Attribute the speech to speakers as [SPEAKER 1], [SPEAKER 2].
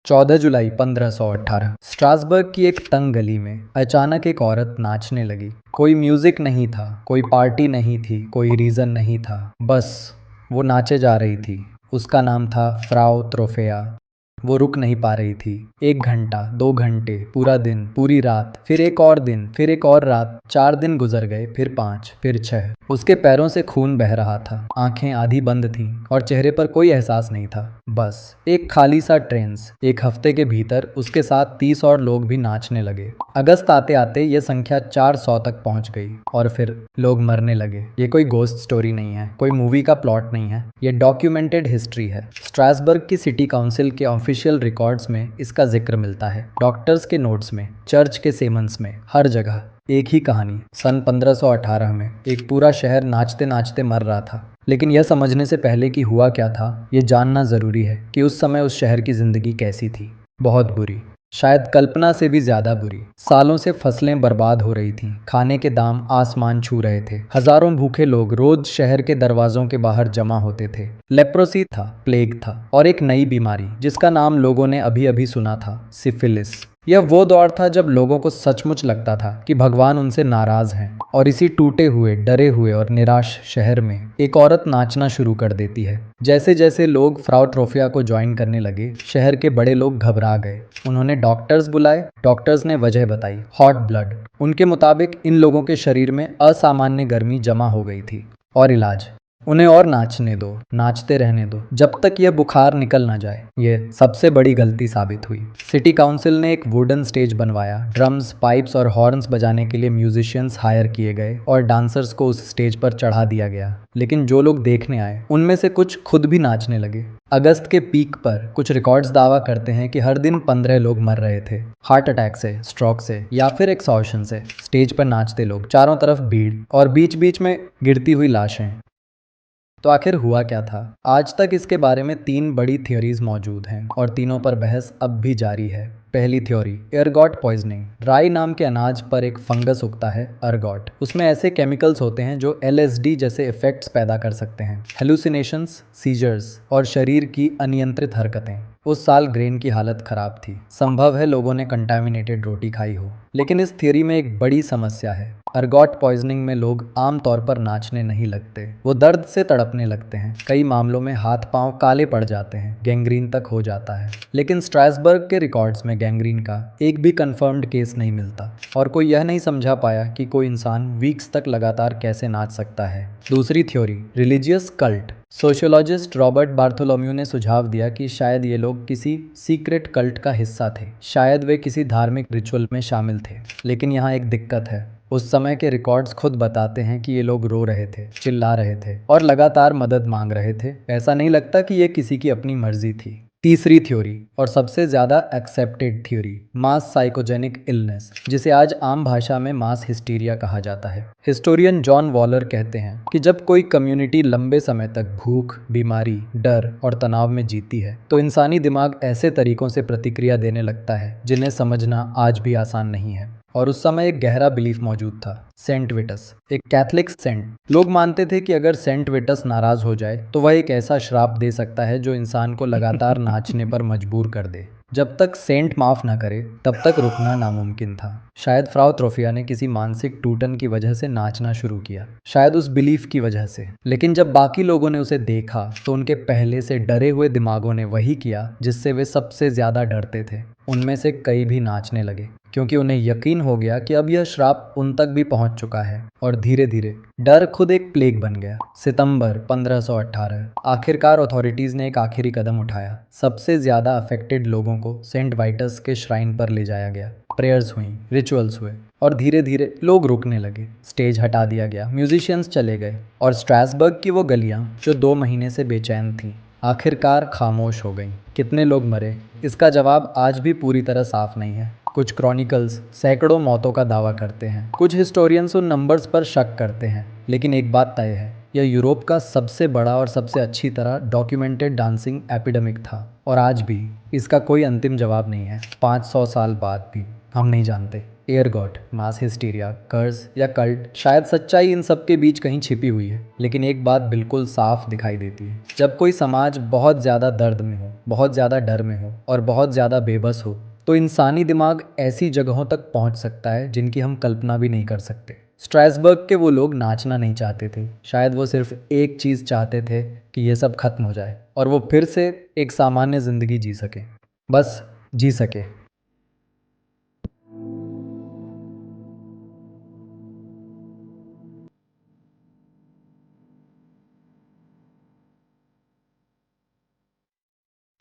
[SPEAKER 1] 14 जुलाई 1518 Strasbourg की एक तंग गली में अचानक एक औरत नाचने लगी। कोई म्यूजिक नहीं था, कोई पार्टी नहीं थी, कोई रीजन नहीं था, बस वो नाचे जा रही थी। उसका नाम था फ्राउ त्रोफेया। वो रुक नहीं पा रही थी। 1 घंटा, 2 घंटे, पूरा दिन, पूरी रात, फिर एक और दिन, फिर एक और रात। 4 दिन गुजर गए, फिर 5, फिर 6। उसके पैरों से खून बह रहा था, आंखें आधी बंद थीं और चेहरे पर कोई एहसास नहीं था। बस एक खाली सा ट्रेंस। एक हफ्ते के भीतर उसके साथ 30 और लोग भी नाचने लगे। अगस्त आते आते ये संख्या 400 तक पहुंच गई और फिर लोग मरने लगे। ये कोई गोस्ट स्टोरी नहीं है, कोई मूवी का प्लॉट नहीं है, ये डॉक्यूमेंटेड हिस्ट्री है। स्ट्रासबर्ग की सिटी काउंसिल के ऑफिशियल रिकॉर्ड्स में इसका जिक्र मिलता है, डॉक्टर्स के नोट्स में, चर्च के सेमन्स में, हर जगह एक ही कहानी। सन 1518 में एक पूरा शहर नाचते नाचते मर रहा था। लेकिन यह समझने से पहले कि हुआ क्या था, ये जानना ज़रूरी है कि उस समय उस शहर की ज़िंदगी कैसी थी। बहुत बुरी, शायद कल्पना से भी ज़्यादा बुरी। सालों से फसलें बर्बाद हो रही थीं, खाने के दाम आसमान छू रहे थे। हजारों भूखे लोग रोज शहर के दरवाजों के बाहर जमा होते थे। लेप्रोसी था, प्लेग था, और एक नई बीमारी जिसका नाम लोगों ने अभी अभी सुना था, सिफिलिस। यह वो दौर था जब लोगों को सचमुच लगता था कि भगवान उनसे नाराज हैं। और इसी टूटे हुए, डरे हुए और निराश शहर में एक औरत नाचना शुरू कर देती है। जैसे जैसे लोग फ्राउ ट्रोफिया को ज्वाइन करने लगे, शहर के बड़े लोग घबरा गए। उन्होंने डॉक्टर्स बुलाए। डॉक्टर्स ने वजह बताई, हॉट ब्लड। उनके मुताबिक इन लोगों के शरीर में असामान्य गर्मी जमा हो गई थी। और इलाज, उन्हें और नाचने दो, नाचते रहने दो, जब तक यह बुखार निकल ना जाए। यह सबसे बड़ी गलती साबित हुई। सिटी काउंसिल ने एक वुडन स्टेज बनवाया। ड्रम्स, पाइप्स और हॉर्न्स बजाने के लिए म्यूजिशियंस हायर किए गए और डांसर्स को उस स्टेज पर चढ़ा दिया गया। लेकिन जो लोग देखने आए, उनमें से कुछ खुद भी नाचने लगे। अगस्त के पीक पर कुछ रिकॉर्ड्स दावा करते हैं कि हर दिन 15 लोग मर रहे थे, हार्ट अटैक से, स्ट्रोक से या फिर एक्सॉर्शन से। स्टेज पर नाचते लोग, चारों तरफ भीड़ और बीच बीच में गिरती हुई लाशें। तो आखिर हुआ क्या था? आज तक इसके बारे में 3 बड़ी थ्योरीज मौजूद हैं और तीनों पर बहस अब भी जारी है। पहली थ्योरी, एर्गॉट पॉइजनिंग। राई नाम के अनाज पर एक फंगस उगता है, अर्गॉट। उसमें ऐसे केमिकल्स होते हैं जो LSD जैसे इफेक्ट्स पैदा कर सकते हैं, हेलुसिनेशंस, सीजर्स और शरीर की अनियंत्रित हरकतें। उस साल ग्रेन की हालत खराब थी। संभव है लोगों ने कंटामिनेटेड रोटी खाई हो। लेकिन इस थ्योरी में एक बड़ी समस्या है। अर्गॉट पॉइजनिंग में लोग आमतौर पर नाचने नहीं लगते, वो दर्द से तड़पने लगते हैं। कई मामलों में हाथ पांव काले पड़ जाते हैं, गैंग्रीन तक हो जाता है। लेकिन स्ट्रासबर्ग के रिकॉर्ड्स में गैंग्रीन का एक भी कंफर्म्ड केस नहीं मिलता और कोई यह नहीं समझा पाया कि कोई इंसान वीक्स तक लगातार कैसे नाच सकता है। दूसरी theory, religious cult. Sociologist Robert Bartholomew ने सुझाव दिया कि शायद ये लोग किसी सीक्रेट कल्ट का हिस्सा थे, शायद वे किसी धार्मिक रिचुअल में शामिल थे। लेकिन यहाँ एक दिक्कत है, उस समय के रिकॉर्ड्स खुद बताते हैं कि ये लोग रो रहे थे, चिल्ला रहे थे और लगातार मदद मांग रहे थे। ऐसा नहीं लगता कि ये किसी की अपनी मर्जी थी। तीसरी थ्योरी और सबसे ज़्यादा एक्सेप्टेड थ्योरी, मास साइकोजेनिक इलनेस, जिसे आज आम भाषा में मास हिस्टीरिया कहा जाता है। हिस्टोरियन जॉन वॉलर कहते हैं कि जब कोई कम्युनिटी लंबे समय तक भूख, बीमारी, डर और तनाव में जीती है, तो इंसानी दिमाग ऐसे तरीकों से प्रतिक्रिया देने लगता है जिन्हें समझना आज भी आसान नहीं है। और उस समय एक गहरा बिलीफ मौजूद था, सेंट विटस, एक कैथलिक सेंट। लोग मानते थे कि अगर सेंट विटस नाराज हो जाए तो वह एक ऐसा श्राप दे सकता है जो इंसान को लगातार नाचने पर मजबूर कर दे। जब तक सेंट माफ ना करे तब तक रुकना नामुमकिन था। शायद फ्राउ त्रोफिया ने किसी मानसिक टूटन की वजह से नाचना शुरू किया, शायद उस बिलीफ की वजह से। लेकिन जब बाकी लोगों ने उसे देखा तो उनके पहले से डरे हुए दिमागों ने वही किया जिससे वे सबसे ज्यादा डरते थे। उनमें से कई भी नाचने लगे क्योंकि उन्हें यकीन हो गया कि अब यह श्राप उन तक भी पहुंच चुका है। और धीरे धीरे डर खुद एक प्लेग बन गया। सितंबर 1518, आखिरकार अथॉरिटीज ने एक आखिरी कदम उठाया। सबसे ज्यादा अफेक्टेड लोगों को सेंट वाइटस के श्राइन पर ले जाया गया। प्रेयर्स हुई, रिचुअल्स हुए और धीरे धीरे लोग रुकने लगे। स्टेज हटा दिया गया, म्यूजिशियंस चले गए और स्ट्रासबर्ग की वो गलियां जो 2 महीने से बेचैन थीं, आखिरकार खामोश हो गईं। कितने लोग मरे, इसका जवाब आज भी पूरी तरह साफ नहीं है। कुछ क्रॉनिकल्स सैकड़ों मौतों का दावा करते हैं, कुछ हिस्टोरियंस उन नंबर्स पर शक करते हैं। लेकिन एक बात तय है, यह यूरोप का सबसे बड़ा और सबसे अच्छी तरह डॉक्यूमेंटेड डांसिंग एपिडेमिक था और आज भी इसका कोई अंतिम जवाब नहीं है। 500 साल बाद भी हम नहीं जानते एयरगॉट, मास हिस्टीरिया, कर्ज या कल्ट, शायद सच्चाई इन सब के बीच कहीं छिपी हुई है। लेकिन एक बात बिल्कुल साफ दिखाई देती है, जब कोई समाज बहुत ज़्यादा दर्द में हो, बहुत ज़्यादा डर में हो और बहुत ज़्यादा बेबस हो, तो इंसानी दिमाग ऐसी जगहों तक पहुंच सकता है जिनकी हम कल्पना भी नहीं कर सकते। स्ट्रासबर्ग के वो लोग नाचना नहीं चाहते थे, शायद वो सिर्फ एक चीज़ चाहते थे कि ये सब खत्म हो जाए और वो फिर से एक सामान्य ज़िंदगी जी सके, बस जी सके।